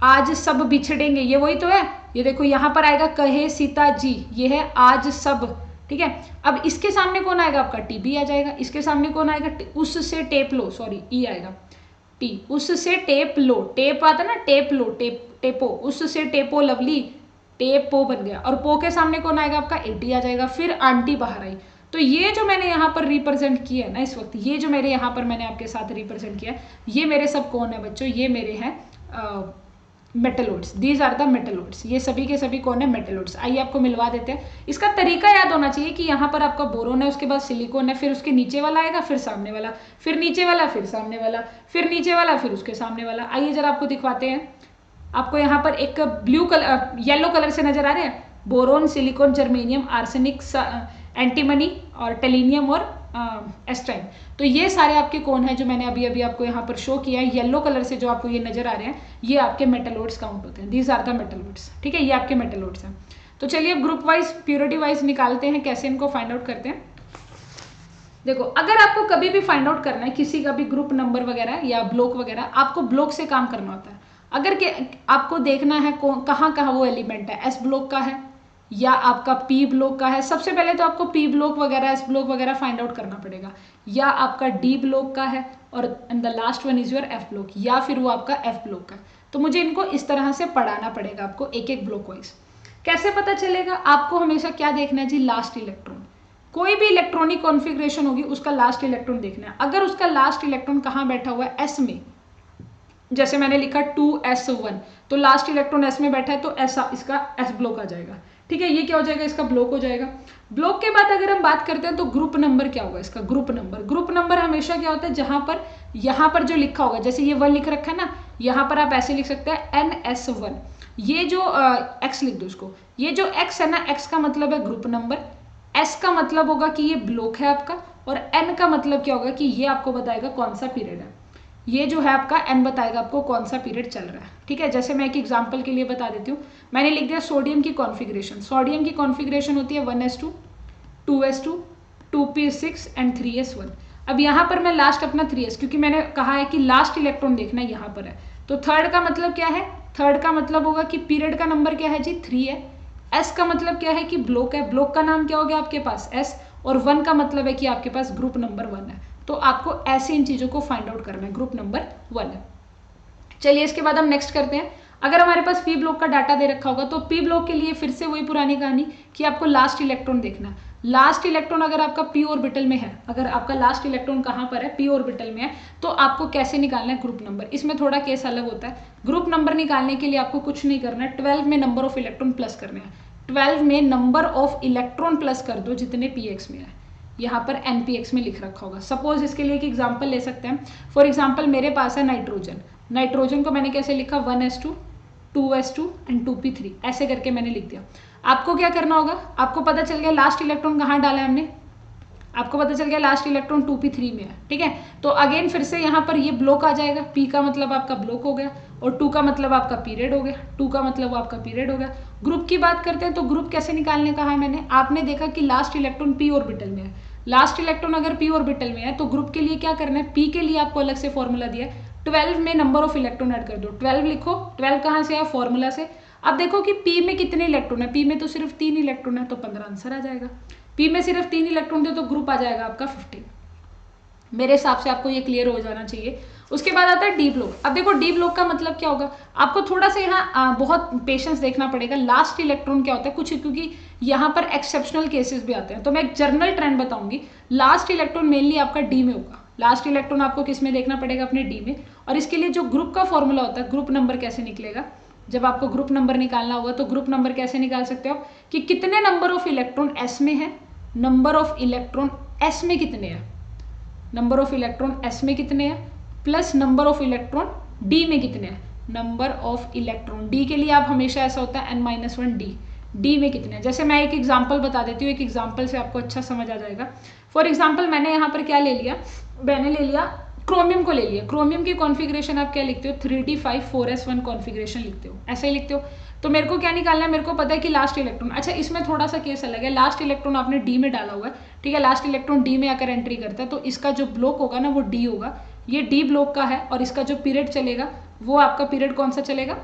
आज सब बिछड़ेंगे, ये वही तो है। ये देखो यहाँ पर आएगा कहे सीता जी, ये है आज सब। ठीक है, अब इसके सामने कौन आएगा? आपका Tb आ जाएगा। इसके सामने कौन आएगा? उससे टेप लो, सॉरी ई आएगा टी, उससे टेप लो, टेप आता ना, टेप लो, टेपो, उससे टेपो लवली, टेपो बन गया। और पो के सामने कौन आएगा? आपका एटी आ जाएगा। फिर आंटी बाहर आई। तो ये जो मैंने यहाँ पर रिप्रेजेंट किया है ना इस वक्त, ये जो मेरे यहाँ पर मैंने आपके साथ रिप्रेजेंट किया है, ये मेरे सब कौन है बच्चों? ये मेरे हैं metalloids. These are the metalloids. ये सभी के सभी कौन है? मेटलॉइड्स। आइए आपको मिलवा देते हैं। इसका तरीका याद होना चाहिए कि यहाँ पर आपका बोरोन है, उसके बाद सिलिकॉन है, फिर उसके नीचे वाला आएगा, फिर सामने वाला, फिर नीचे वाला, फिर सामने वाला, फिर नीचे वाला, फिर उसके सामने वाला। आइए जरा आपको दिखवाते हैं। आपको यहाँ पर एक ब्लू कलर, येलो कलर से नजर आ रहे हैं, boron, silicon, germanium, arsenic, antimony और टेलिनियम और एस्टाइन। तो ये सारे आपके कौन है जो मैंने अभी अभी आपको यहाँ पर शो किया है, येलो कलर से जो आपको ये नजर आ रहे हैं, ये आपके मेटलॉइड्स काउंट होते हैं। These are the metalloids. ठीक है, ये आपके मेटलॉइड्स हैं। तो चलिए अब ग्रुप वाइज, प्योरिटी वाइज निकालते हैं, कैसे इनको फाइंड आउट करते हैं। देखो, अगर आपको कभी भी फाइंड आउट करना है किसी का भी ग्रुप नंबर वगैरह या ब्लॉक वगैरह, आपको ब्लॉक से काम करना होता है। अगर के आपको देखना है कहाँ कहाँ वो एलिमेंट है, एस ब्लॉक का है या आपका पी ब्लॉक का है, सबसे पहले तो आपको पी ब्लॉक वगैरह, एस ब्लॉक वगैरह फाइंड आउट करना पड़ेगा, या आपका डी ब्लॉक का है, और the last one is your F block, या फिर वो आपका एफ ब्लॉक का। तो मुझे इनको इस तरह से पढ़ाना पड़ेगा आपको एक एक ब्लॉक वाइज। कैसे पता चलेगा? आपको हमेशा क्या देखना है जी? Last electron. कोई भी इलेक्ट्रॉनिक कॉन्फ़िगरेशन होगी, उसका लास्ट इलेक्ट्रॉन देखना है। अगर उसका लास्ट इलेक्ट्रॉन कहाँ बैठा हुआ है? एस में, जैसे मैंने लिखा 2s1, तो लास्ट इलेक्ट्रॉन एस में बैठा है, तो ऐसा इसका एस ब्लॉक आ जाएगा। ठीक है, ये क्या हो जाएगा? इसका ब्लॉक हो जाएगा। ब्लॉक के बाद अगर हम बात करते हैं तो ग्रुप नंबर क्या होगा इसका? ग्रुप नंबर, ग्रुप नंबर हमेशा क्या होता है? जहां पर यहाँ पर जो लिखा होगा, जैसे ये 1 लिख रखा है ना, यहाँ पर आप ऐसे लिख सकते हैं NS1। ये जो x लिख दो इसको, ये जो x है ना, x का मतलब है ग्रुप नंबर, s का मतलब होगा कि ये ब्लॉक है आपका, और n का मतलब क्या होगा कि ये आपको बताएगा कौन सा पीरियड है। ये जो है आपका n बताएगा आपको कौन सा पीरियड चल रहा है। ठीक है, जैसे मैं एक एग्जांपल के लिए बता देती हूँ। मैंने लिख दिया सोडियम की कॉन्फ़िगरेशन। सोडियम की कॉन्फ़िगरेशन होती है 1s2, 2s2, 2p6 and 3s1। अब यहाँ पर मैं लास्ट अपना 3s, क्योंकि मैंने कहा है कि लास्ट इलेक्ट्रॉन देखना यहाँ पर है, तो थर्ड का मतलब क्या है? थर्ड का मतलब होगा कि पीरियड का नंबर क्या है जी? 3 है। एस का मतलब क्या है? कि ब्लॉक है, ब्लॉक का नाम क्या हो गया आपके पास? एस। और 1 का मतलब है कि आपके पास ग्रुप नंबर 1 है। तो आपको ऐसे इन चीज़ों को फाइंड आउट करना है, ग्रुप नंबर 1 है। चलिए इसके बाद हम नेक्स्ट करते हैं। अगर हमारे पास पी ब्लॉक का डाटा दे रखा होगा, तो पी ब्लॉक के लिए फिर से वही पुरानी कहानी कि आपको लास्ट इलेक्ट्रॉन देखना है। लास्ट इलेक्ट्रॉन अगर आपका पी ऑर्बिटल में है, अगर आपका लास्ट इलेक्ट्रॉन कहाँ पर है? पी ऑर्बिटल में है, तो आपको कैसे निकालना है ग्रुप नंबर? इसमें थोड़ा केस अलग होता है। ग्रुप नंबर निकालने के लिए आपको कुछ नहीं करना है, 12 में नंबर ऑफ इलेक्ट्रॉन प्लस करने हैं। 12 में नंबर ऑफ इलेक्ट्रॉन प्लस कर दो जितने पी एक्स में है। यहाँ पर NPX में लिख रखा होगा। सपोज इसके लिए एक एग्जांपल ले सकते हैं। फॉर एग्जांपल मेरे पास है नाइट्रोजन। नाइट्रोजन को मैंने कैसे लिखा? 1s2, 2s2 एंड 2p3, ऐसे करके मैंने लिख दिया। आपको क्या करना होगा? आपको पता चल गया लास्ट इलेक्ट्रॉन कहाँ डाला है हमने, आपको पता चल गया लास्ट इलेक्ट्रॉन 2p3 में है। ठीक है, तो अगेन फिर से यहाँ पर ये ब्लॉक आ जाएगा। p का मतलब आपका ब्लॉक हो गया, और 2 का मतलब आपका पीरियड हो गया, 2 का मतलब आपका पीरियड हो गया। ग्रुप की बात करते हैं, तो ग्रुप कैसे निकालने कहा है मैंने? आपने देखा कि लास्ट इलेक्ट्रॉन p ऑर्बिटल में है। लास्ट इलेक्ट्रॉन अगर p ऑर्बिटल में है, तो ग्रुप के लिए क्या करना है? p के लिए आपको अलग से फॉर्मूला दिया है, 12 में नंबर ऑफ इलेक्ट्रॉन ऐड कर दो। 12 लिखो, 12 कहाँ से है? फॉर्मूला से। अब देखो कि p में कितने इलेक्ट्रॉन है? p में तो सिर्फ 3 इलेक्ट्रॉन है, तो 15 आंसर आ जाएगा। p में सिर्फ 3 इलेक्ट्रॉन थे, तो ग्रुप आ जाएगा आपका 15। मेरे हिसाब से आपको ये क्लियर हो जाना चाहिए। उसके बाद आता है डी ब्लॉक। अब देखो डी ब्लॉक का मतलब क्या होगा, आपको थोड़ा सा यहाँ बहुत पेशेंस देखना पड़ेगा। लास्ट इलेक्ट्रॉन क्या होता है कुछ, क्योंकि यहाँ पर एक्सेप्शनल केसेस भी आते हैं, तो मैं एक जनरल ट्रेंड बताऊंगी। लास्ट इलेक्ट्रॉन मेनली आपका डी में होगा। लास्ट इलेक्ट्रॉन आपको किस में देखना पड़ेगा, अपने डी में। और इसके लिए जो ग्रुप का फॉर्मूला होता है, ग्रुप नंबर कैसे निकलेगा, जब आपको ग्रुप नंबर निकालना होगा तो ग्रुप नंबर कैसे निकाल सकते हो आप, कि कितने नंबर ऑफ इलेक्ट्रॉन एस में है, नंबर ऑफ इलेक्ट्रॉन एस में कितने हैं, नंबर ऑफ इलेक्ट्रॉन एस में कितने हैं, plus number of electron D में कितने हैं, नंबर ऑफ इलेक्ट्रॉन डी के लिए आप हमेशा ऐसा होता है n-1 डी में कितने हैं। जैसे मैं एक एग्जांपल बता देती हूँ, एक एग्जांपल से आपको अच्छा समझ आ जाएगा। फॉर एग्जांपल मैंने यहाँ पर क्या ले लिया, मैंने ले लिया क्रोमियम को ले लिया। क्रोमियम की कॉन्फ़िगरेशन आप क्या लिखते हो, 3d5 4s1 कॉन्फ़िगरेशन लिखते हो, ऐसा ही लिखते हो। तो मेरे को क्या निकालना है, मेरे को पता है कि लास्ट इलेक्ट्रॉन, अच्छा इसमें थोड़ा सा केस अलग है, लास्ट इलेक्ट्रॉन आपने डी में डाला हुआ है, ठीक है, लास्ट इलेक्ट्रॉन डी में आकर एंट्री करता है, तो इसका जो ब्लॉक होगा ना वो डी होगा, ये डी ब्लॉक का है। और इसका जो पीरियड चलेगा वो आपका पीरियड कौन सा चलेगा,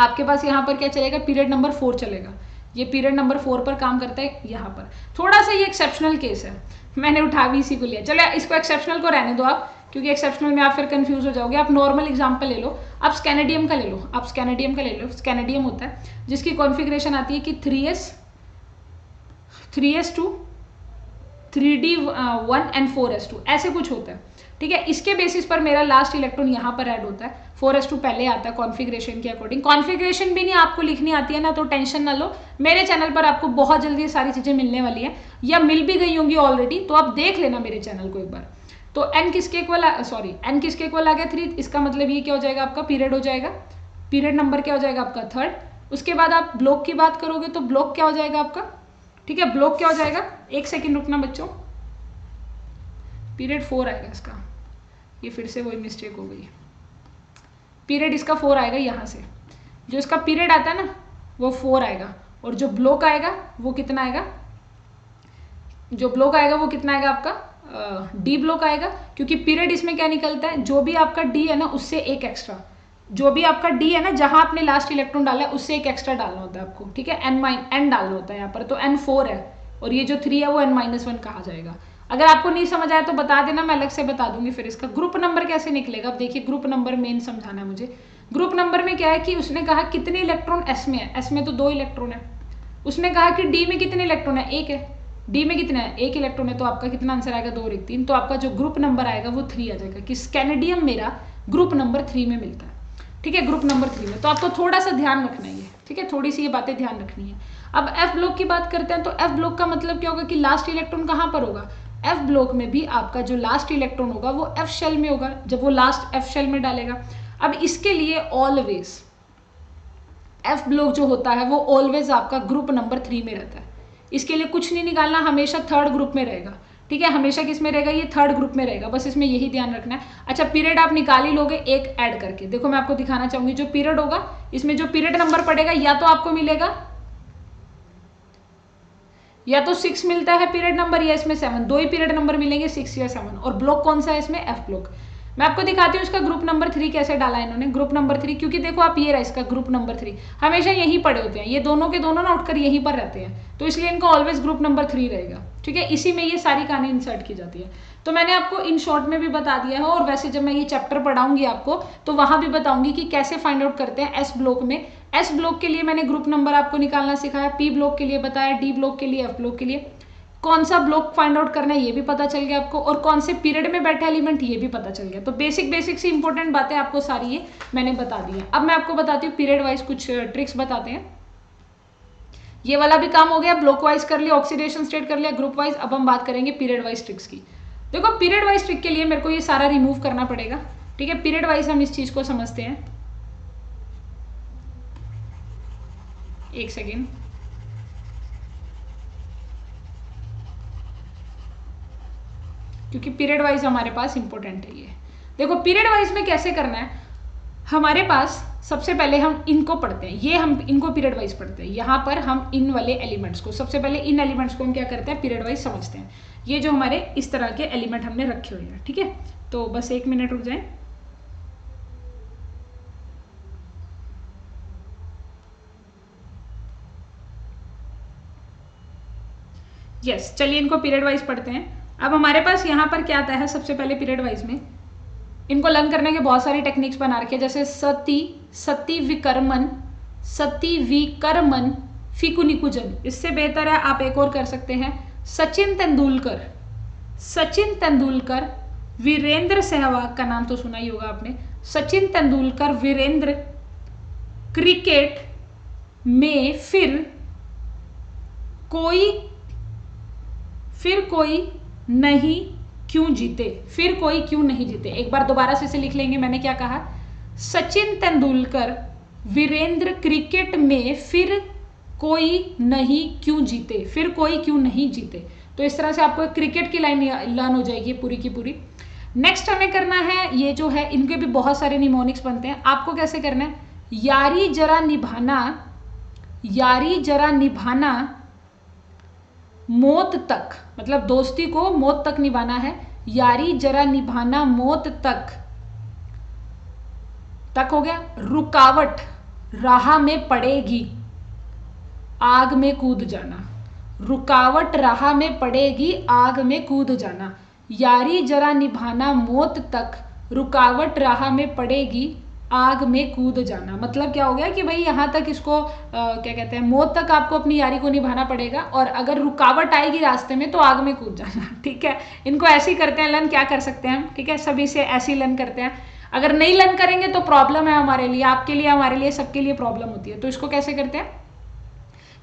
आपके पास यहाँ पर क्या चलेगा, पीरियड नंबर 4 चलेगा। ये पीरियड नंबर 4 पर काम करता है। यहाँ पर थोड़ा सा ये एक्सेप्शनल केस है, मैंने उठा भी इसी को लिया। चलो इसको एक्सेप्शनल को रहने दो आप, क्योंकि एक्सेप्शनल में आप फिर कंफ्यूज हो जाओगे। आप नॉर्मल एग्जांपल ले लो, आप स्कैनेडियम का ले लो, आप स्कैनेडियम का ले लो। स्कैनेडियम होता है जिसकी कॉन्फ़िगरेशन आती है कि 3s2 3d1 एंड 4s2 ऐसे कुछ होता है, ठीक है। इसके बेसिस पर मेरा लास्ट इलेक्ट्रॉन यहाँ पर ऐड होता है, 4s2 पहले आता है कॉन्फ़िगरेशन के अकॉर्डिंग। कॉन्फ़िगरेशन भी नहीं आपको लिखनी आती है ना, तो टेंशन ना लो, मेरे चैनल पर आपको बहुत जल्दी ये सारी चीज़ें मिलने वाली हैं, या मिल भी गई होंगी ऑलरेडी, तो आप देख लेना मेरे चैनल को एक बार। तो n किसके इक्वल, n किसके इक्वल आ गया 3, इसका मतलब ये क्या हो जाएगा, आपका पीरियड हो जाएगा, पीरियड नंबर क्या हो जाएगा आपका 3rd। उसके बाद आप ब्लॉक की बात करोगे तो ब्लॉक क्या हो जाएगा आपका, ठीक है, ब्लॉक क्या हो जाएगा, एक सेकेंड रुकना बच्चों, पीरियड 4 आएगा इसका, ये फिर से वही मिस्टेक हो गई, पीरियड इसका 4 आएगा। यहाँ से जो इसका पीरियड आता है ना वो 4 आएगा, और जो ब्लॉक आएगा वो कितना आएगा, जो ब्लॉक आएगा वो कितना आएगा आपका डी ब्लॉक आएगा, क्योंकि पीरियड इसमें क्या निकलता है, जो भी आपका डी है ना उससे एक एक्स्ट्रा, जो भी आपका डी है ना जहां आपने लास्ट इलेक्ट्रॉन डाला है उससे एक एक्स्ट्रा डालना होता है आपको, ठीक है, n डालना होता है यहाँ पर। तो n4 है और ये जो 3 है वो n-1 कहा जाएगा। अगर आपको नहीं समझ आया तो बता देना, मैं अलग से बता दूंगी। फिर इसका ग्रुप नंबर कैसे निकलेगा, अब देखिए ग्रुप नंबर मेन समझाना है मुझे। ग्रुप नंबर में क्या है कि उसने कहा कितने इलेक्ट्रॉन एस में है, एस में तो 2 इलेक्ट्रॉन है। उसने कहा कि डी में कितने इलेक्ट्रॉन है, 1 है, डी में कितना है, 1 इलेक्ट्रॉन है, तो आपका कितना आंसर आएगा 2 और 1 3, तो आपका जो ग्रुप नंबर आएगा वो 3 आ जाएगा, कि स्कैनेडियम मेरा ग्रुप नंबर 3 में मिलता है, ठीक है, ग्रुप नंबर 3 में। तो आपको थोड़ा सा ध्यान रखना है ये, ठीक है, थोड़ी सी ये बातें ध्यान रखनी है। अब एफ ब्लॉक की बात करते हैं, तो एफ ब्लॉक का मतलब क्या होगा कि लास्ट इलेक्ट्रॉन कहाँ पर होगा, एफ ब्लॉक में भी आपका जो लास्ट इलेक्ट्रॉन होगा वो एफ शेल में होगा, जब वो लास्ट एफ शेल में डालेगा। अब इसके लिए ऑलवेज एफ ब्लॉक जो होता है वो ऑलवेज आपका ग्रुप नंबर 3 में रहता है। इसके लिए कुछ नहीं निकालना, हमेशा 3rd ग्रुप में रहेगा, ठीक है, हमेशा किस में रहेगा, ये 3rd ग्रुप में रहेगा, बस इसमें यही ध्यान रखना है। अच्छा पीरियड आप निकाल ही लोगे एक ऐड करके, देखो मैं आपको दिखाना चाहूंगी, जो पीरियड होगा इसमें जो पीरियड नंबर पड़ेगा या तो आपको मिलेगा या तो 6 मिलता है पीरियड नंबर, या इसमें 7, 2 ही पीरियड नंबर मिलेंगे, 6 या 7। और ब्लॉक कौन सा है इसमें, एफ ब्लॉक। मैं आपको दिखाती हूँ इसका ग्रुप नंबर 3 कैसे डाला है इन्होंने, ग्रुप नंबर 3, क्योंकि देखो आप ये रहा इसका ग्रुप नंबर 3 हमेशा यहीं पड़े होते हैं, ये दोनों के दोनों ना उठकर यहीं पर रहते हैं, तो इसलिए इनका ऑलवेज ग्रुप नंबर 3 रहेगा, ठीक है, इसी में ये सारी कहानी इंसर्ट की जाती है। तो मैंने आपको इन शॉर्ट में भी बता दिया है, और वैसे जब मैं ये चैप्टर पढ़ाऊंगी आपको तो वहां भी बताऊंगी कि कैसे फाइंड आउट करते हैं एस ब्लॉक में। एस ब्लॉक के लिए मैंने ग्रुप नंबर आपको निकालना सिखाया, पी ब्लॉक के लिए बताया, डी ब्लॉक के लिए, एफ ब्लॉक के लिए कौन सा ब्लॉक फाइंड आउट करना है ये भी पता चल गया आपको, और कौन से पीरियड में बैठा एलिमेंट ये भी पता चल गया। तो बेसिक सी इंपॉर्टेंट बातें आपको सारी ये मैंने बता दी है। अब मैं आपको बताती हूँ पीरियड वाइज कुछ ट्रिक्स बताते हैं। ये वाला भी काम हो गया, ब्लॉक वाइज कर लिया, ऑक्सीडेशन स्टेट कर लिया, ग्रुप वाइज। अब हम बात करेंगे पीरियड वाइज ट्रिक्स की। देखो पीरियड वाइज ट्रिक के लिए मेरे को ये सारा रिमूव करना पड़ेगा, ठीक है, पीरियड वाइज हम इस चीज को समझते हैं। एक सेकेंड, क्योंकि पीरियड वाइज हमारे पास इंपॉर्टेंट है ये। देखो पीरियड वाइज में कैसे करना है, हमारे पास सबसे पहले हम इनको पढ़ते हैं, ये हम इनको पीरियड वाइज पढ़ते हैं। यहाँ पर हम इन वाले एलिमेंट्स को, सबसे पहले इन एलिमेंट्स को हम क्या करते हैं, पीरियड वाइज समझते हैं। ये जो हमारे इस तरह के एलिमेंट हमने रखे हुए हैं, ठीक है, तो बस 1 मिनट रुक जाए। यस, चलिए इनको पीरियड वाइज पढ़ते हैं। अब हमारे पास यहाँ पर क्या आता है सबसे पहले पीरियड वाइज में, इनको लर्न करने के बहुत सारी टेक्निक्स बना रखे, जैसे सती विकर्मन फिकुनिकुजन। इससे बेहतर है आप एक और कर सकते हैं, सचिन तेंदुलकर वीरेंद्र सहवाग का नाम तो सुना ही होगा आपने। सचिन तेंदुलकर वीरेंद्र क्रिकेट में फिर कोई नहीं क्यों जीते, फिर कोई क्यों नहीं जीते। एक बार दोबारा से इसे लिख लेंगे, मैंने क्या कहा, सचिन तेंदुलकर वीरेंद्र क्रिकेट में फिर कोई नहीं क्यों जीते, फिर कोई क्यों नहीं जीते। तो इस तरह से आपको एक क्रिकेट की लाइन लर्न हो जाएगी पूरी की पूरी। नेक्स्ट हमें करना है, ये जो है इनके भी बहुत सारे निमोनिक्स बनते हैं। आपको कैसे करना है, यारी जरा निभाना मौत तक, मतलब दोस्ती को मौत तक निभाना है। यारी जरा निभाना मौत तक हो गया। रुकावट राह में पड़ेगी आग में कूद जाना, रुकावट राह में पड़ेगी आग में कूद जाना। यारी जरा निभाना मौत तक, रुकावट राह में पड़ेगी आग में कूद जाना। मतलब क्या हो गया कि भाई यहाँ तक इसको क्या कहते हैं, मौत तक आपको अपनी यारी को निभाना पड़ेगा, और अगर रुकावट आएगी रास्ते में तो आग में कूद जाना। ठीक है, इनको ऐसे ही करते हैं लर्न, क्या कर सकते हैं हम, ठीक है, सभी से ऐसे ही लर्न करते हैं। अगर नहीं लर्न करेंगे तो प्रॉब्लम है हमारे लिए, आपके लिए, हमारे लिए, सबके लिए प्रॉब्लम होती है। तो इसको कैसे करते हैं,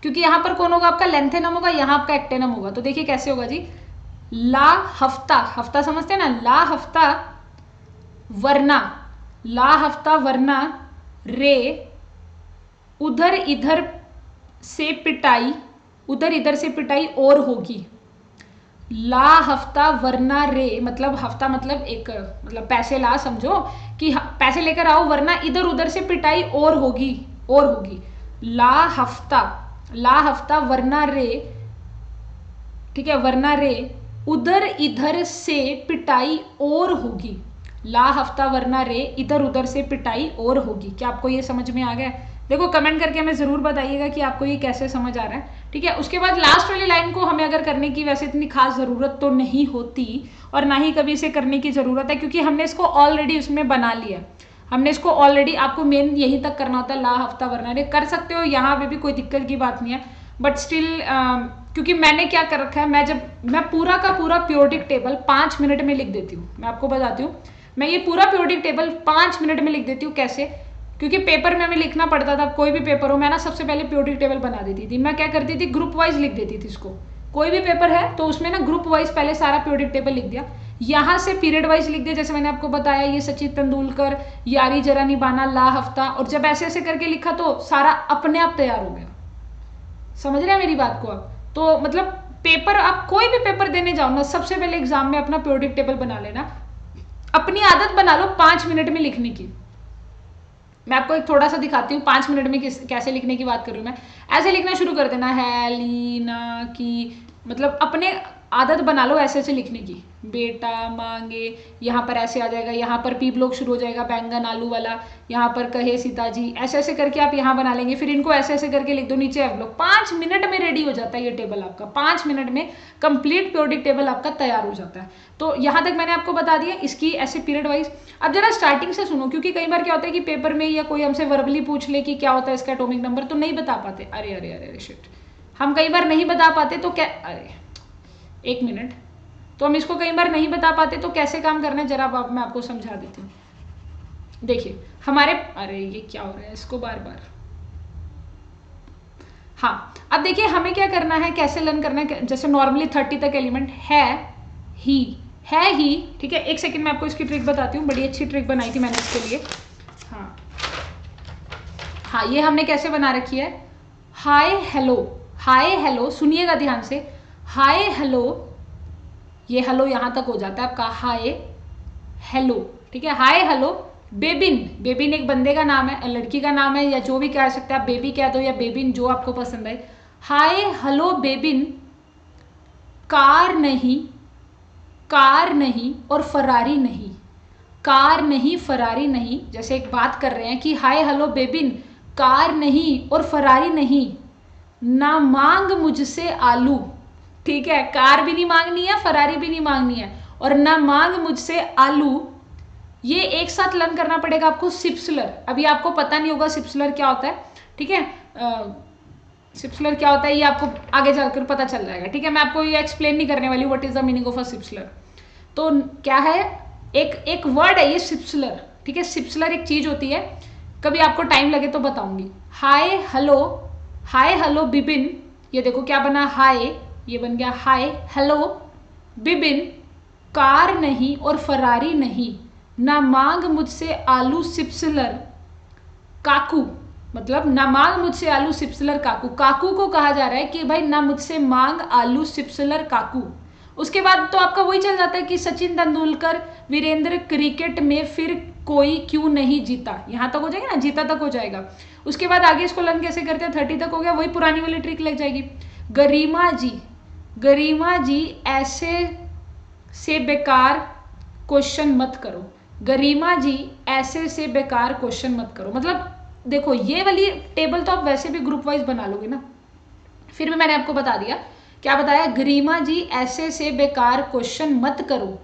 क्योंकि यहाँ पर कौन होगा आपका, लेंथेनम होगा, यहाँ आपका एक्टेनम होगा। तो देखिए कैसे होगा जी, ला हफ्ता समझते हैं ना, ला हफ्ता वरना रे उधर इधर से पिटाई और होगी। ला हफ्ता वरना रे, मतलब हफ्ता मतलब एक, मतलब पैसे ला, समझो कि पैसे लेकर आओ वरना इधर उधर से पिटाई और होगी। ला हफ्ता वरना रे, ठीक है, वरना रे उधर इधर से पिटाई और होगी। ला हफ्ता वरना रे इधर उधर से पिटाई और होगी। क्या आपको ये समझ में आ गया? देखो कमेंट करके हमें जरूर बताइएगा कि आपको ये कैसे समझ आ रहा है। ठीक है, उसके बाद लास्ट वाली लाइन को हमें अगर करने की वैसे इतनी खास जरूरत तो नहीं होती, और ना ही कभी इसे करने की जरूरत है, क्योंकि हमने इसको ऑलरेडी उसमें बना लिया। हमने इसको ऑलरेडी, आपको मेन यहीं तक करना होता है, ला हफ्ता वरना रे कर सकते हो, यहाँ पे भी कोई दिक्कत की बात नहीं है। बट स्टिल क्योंकि मैंने क्या कर रखा है, मैं पूरा का पूरा पीरियोडिक टेबल 5 मिनट में लिख देती हूँ। मैं आपको बताती हूँ, मैं ये पूरा पीरियोडिक टेबल 5 मिनट में लिख देती हूँ। कैसे? क्योंकि पेपर में हमें लिखना पड़ता था, कोई भी पेपर हो, मैं ना सबसे पहले पीरियोडिक टेबल बना देती थी। मैं क्या करती थी, ग्रुप वाइज लिख देती थी इसको। कोई भी पेपर है तो उसमें ना ग्रुप वाइज पहले सारा पीरियोडिक टेबल लिख दिया, यहाँ से पीरियड वाइज लिख दिया। जैसे मैंने आपको बताया, ये सचिन तेंदुलकर, यारी जरा निभाना, ला हफ्ता, और जब ऐसे ऐसे करके लिखा तो सारा अपने आप तैयार हो गया। समझ रहे हैं मेरी बात को आप? तो मतलब पेपर, आप कोई भी पेपर देने जाओ ना, सबसे पहले एग्जाम में अपना पीरियोडिक टेबल बना लेना, अपनी आदत बना लो 5 मिनट में लिखने की। मैं आपको एक थोड़ा सा दिखाती हूँ 5 मिनट में कैसे लिखने की बात कर रही हूँ मैं। ऐसे लिखना शुरू कर देना है, लीना की, मतलब अपने आदत बना लो ऐसे ऐसे लिखने की। बेटा मांगे, यहाँ पर ऐसे आ जाएगा, यहाँ पर पी ब्लॉक शुरू हो जाएगा, बैंगन आलू वाला, यहाँ पर कहे सीताजी, ऐसे ऐसे करके आप यहाँ बना लेंगे। फिर इनको ऐसे ऐसे करके लिख दो, नीचे एफ ब्लॉक। 5 मिनट में रेडी हो जाता है ये टेबल आपका। 5 मिनट में कंप्लीट पीरियोडिक टेबल आपका तैयार हो जाता है। तो यहाँ तक मैंने आपको बता दिया इसकी ऐसे पीरियड वाइज। अब जरा स्टार्टिंग से सुनो, क्योंकि कई बार क्या होता है कि पेपर में या कोई हमसे वर्बली पूछ ले कि क्या होता है इसका एटॉमिक नंबर, तो नहीं बता पाते। अरे अरे अरे अरे शिट, हम कई बार नहीं बता पाते तो क्या, अरे 1 मिनट, तो हम इसको कई बार नहीं बता पाते तो कैसे काम करना है जरा मैं आपको समझा देती हूँ। देखिए हमारे, अरे ये क्या हो रहा है इसको बार बार। हाँ, अब देखिए हमें क्या करना है, कैसे लर्न करना है। जैसे नॉर्मली 30 तक एलिमेंट है ही, ठीक है। 1 सेकंड में आपको इसकी ट्रिक बताती हूँ, बड़ी अच्छी ट्रिक बनाई थी मैंने इसके लिए। हाँ, ये हमने कैसे बना रखी है, हाय हेलो, सुनिएगा ध्यान से। हाय हेलो, ये हेलो यहाँ तक हो जाता है आपका, हाय हेलो, ठीक है। हाय हेलो बेबिन एक बंदे का नाम है, लड़की का नाम है, या जो भी कह सकते हैं आप, बेबी कह दो या बेबिन, जो आपको पसंद है। हाय हेलो बेबिन, कार नहीं और फरारी नहीं, कार नहीं फरारी नहीं। जैसे एक बात कर रहे हैं कि हाय हेलो बेबिन, कार नहीं और फरारी नहीं, ना मांग मुझसे आलू, ठीक है, कार भी नहीं मांगनी है, फरारी भी नहीं मांगनी है, और ना मांग मुझसे आलू। ये एक साथ लर्न करना पड़ेगा आपको सिप्सलर। अभी आपको पता नहीं होगा सिप्सलर क्या होता है, ठीक है, सिप्सलर क्या होता है ये आपको आगे चलकर पता चल जाएगा, ठीक है। मैं आपको ये एक्सप्लेन नहीं करने वाली what is the meaning of a सिप्सलर। तो क्या है, एक वर्ड है ये सिप्सलर, ठीक है। सिप्सलर एक चीज होती है, कभी आपको टाइम लगे तो बताऊंगी। हाय हेलो बिबिन, ये देखो क्या बना, हाय, ये बन गया हाय हेलो बिबिन, कार नहीं और फरारी नहीं, ना मांग मुझसे आलू सिप्सलर काकू। मतलब ना मांग मुझसे आलू सिप्सलर काकू, काकू को कहा जा रहा है कि भाई ना मुझसे मांग आलू सिप्सलर काकू। उसके बाद तो आपका वही चल जाता है कि सचिन तेंदुलकर वीरेंद्र क्रिकेट में फिर कोई क्यों नहीं जीता, यहां तक हो जाएगा ना, जीता तक हो जाएगा। उसके बाद आगे इसको लर्न कैसे करते हैं, 30 तक हो गया, वही पुरानी वाली ट्रिक लग जाएगी। गरिमा जी ऐसे से बेकार क्वेश्चन मत करो, गरिमा जी ऐसे से बेकार क्वेश्चन मत करो। मतलब देखो ये वाली टेबल तो आप वैसे भी ग्रुप वाइज बना लोगे ना, फिर भी मैंने आपको बता दिया, क्या बताया, गरिमा जी ऐसे से बेकार क्वेश्चन मत करो,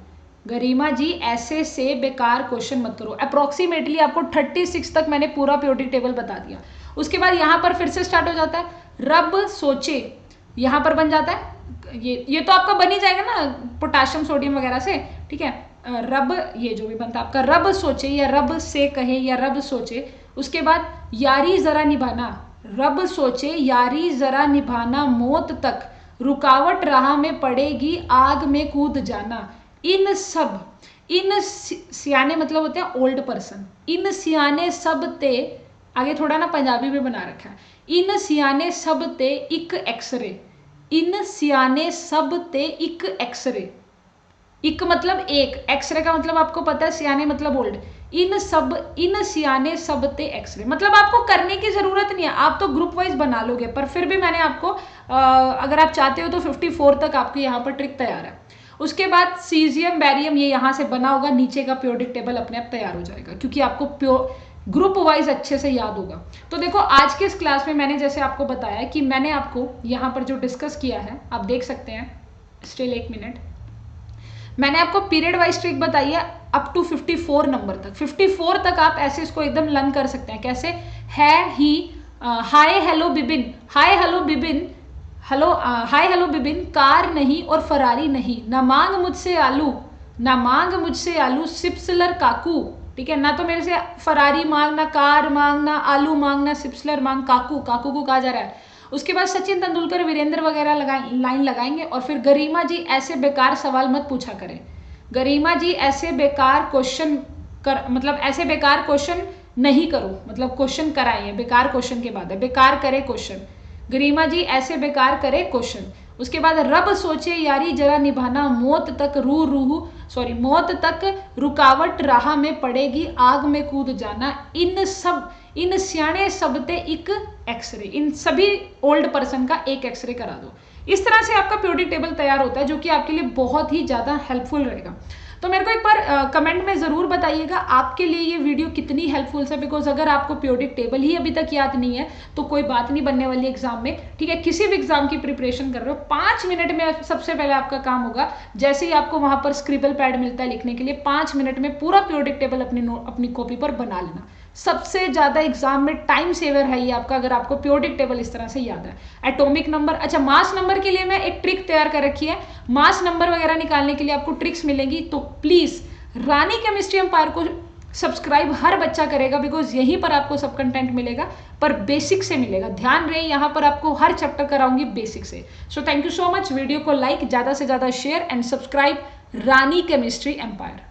गरिमा जी ऐसे से बेकार क्वेश्चन मत करो। अप्रोक्सीमेटली आपको 36 तक मैंने पूरा पीरियोडिक टेबल बता दिया। उसके बाद यहाँ पर फिर से स्टार्ट हो जाता है, रब सोचे, यहाँ पर बन जाता है, ये तो आपका बन ही जाएगा ना पोटाशियम सोडियम वगैरह से, ठीक है। रब, ये जो भी बनता है आपका, रब सोचे या रब से कहे या रब सोचे। उसके बाद यारी जरा निभाना, रब सोचे यारी जरा निभाना, मौत तक रुकावट राह में पड़ेगी, आग में कूद जाना। इन सब, इन सियाने मतलब होते हैं ओल्ड पर्सन, इन सियाने सब ते, आगे थोड़ा ना पंजाबी में बना रखा है, इन सियाने सब ते इक एक्सरे, इन सियाने सब ते इक एक्सरे। इक मतलब एक, एक्सरे का मतलब आपको पता है, सियाने मतलब ओल्ड। इन सियाने सब ते एक्सरे, मतलब आपको करने की जरूरत नहीं है, आप तो ग्रुप वाइज बना लोगे, पर फिर भी मैंने आपको अगर आप चाहते हो तो 54 तक आपकी यहाँ पर ट्रिक तैयार है। उसके बाद सीजियम बैरियम, ये यहाँ से बना होगा, नीचे का पीरियोडिक टेबल अपने आप तैयार हो जाएगा, क्योंकि आपको ग्रुप वाइज अच्छे से याद होगा। तो देखो आज के इस क्लास में मैंने जैसे आपको बताया कि मैंने आपको यहाँ पर जो डिस्कस किया है, आप देख सकते हैं, स्टिल 1 मिनट, मैंने आपको पीरियड वाइज ट्रिक बताई है अप टू 54 नंबर तक। 54 तक आप ऐसे इसको एकदम लर्न कर सकते हैं। कैसे है, ही, हाय हेलो बिबिन, हाय हेलो बिबिन, हेलो हाय हेलो बिबिन, कार नहीं और फरारी नहीं, ना मांग मुझसे आलू, ना मांग मुझसे आलू सिप्सलर काकू, ठीक है। ना तो मेरे से फरारी मांग, ना कार मांग, ना आलू मांग, ना सिप्सलर मांग, काकू, काकू को कहा जा रहा है। उसके बाद सचिन तेंदुलकर वीरेंद्र वगैरह लाइन लगाएंगे, और फिर गरिमा जी ऐसे बेकार सवाल मत पूछा करें, गरिमा जी ऐसे बेकार क्वेश्चन कर, मतलब ऐसे बेकार क्वेश्चन नहीं करो, मतलब क्वेश्चन कराए, बेकार क्वेश्चन के बाद है, बेकार करे क्वेश्चन, गरिमा जी ऐसे बेकार करे क्वेश्चन। उसके बाद रब सोचे यारी जरा निभाना, मौत तक मौत तक रुकावट राह में पड़ेगी, आग में कूद जाना। इन सियाने सबते एक एक्सरे, इन सभी ओल्ड पर्सन का एक एक्सरे करा दो। इस तरह से आपका पीरियोडिक टेबल तैयार होता है, जो कि आपके लिए बहुत ही ज़्यादा हेल्पफुल रहेगा। तो मेरे को एक बार कमेंट में ज़रूर बताइएगा आपके लिए ये वीडियो कितनी हेल्पफुल है, बिकॉज अगर आपको पीरियोडिक टेबल ही अभी तक याद नहीं है तो कोई बात नहीं बनने वाली एग्जाम में, ठीक है। किसी भी एग्जाम की प्रिपरेशन कर रहे हो, 5 मिनट में सबसे पहले आपका काम होगा, जैसे ही आपको वहां पर स्क्रिबल पैड मिलता है लिखने के लिए, 5 मिनट में पूरा पीरियोडिक टेबल अपनी कॉपी पर बना लेना। सबसे ज्यादा एग्जाम में टाइम सेवर है ये आपका, अगर आपको पीरियोडिक टेबल इस तरह से याद है। एटॉमिक नंबर, अच्छा मास नंबर के लिए मैं एक ट्रिक तैयार कर रखी है, मास नंबर वगैरह निकालने के लिए आपको ट्रिक्स मिलेंगी, तो प्लीज रानी केमिस्ट्री एम्पायर को सब्सक्राइब हर बच्चा करेगा, बिकॉज यहीं पर आपको सब कंटेंट मिलेगा, पर बेसिक से मिलेगा। ध्यान रहे, यहाँ पर आपको हर चैप्टर कराऊंगी बेसिक से। So thank you so much. Video को लाइक, ज्यादा से ज्यादा share and subscribe Rani Chemistry empire.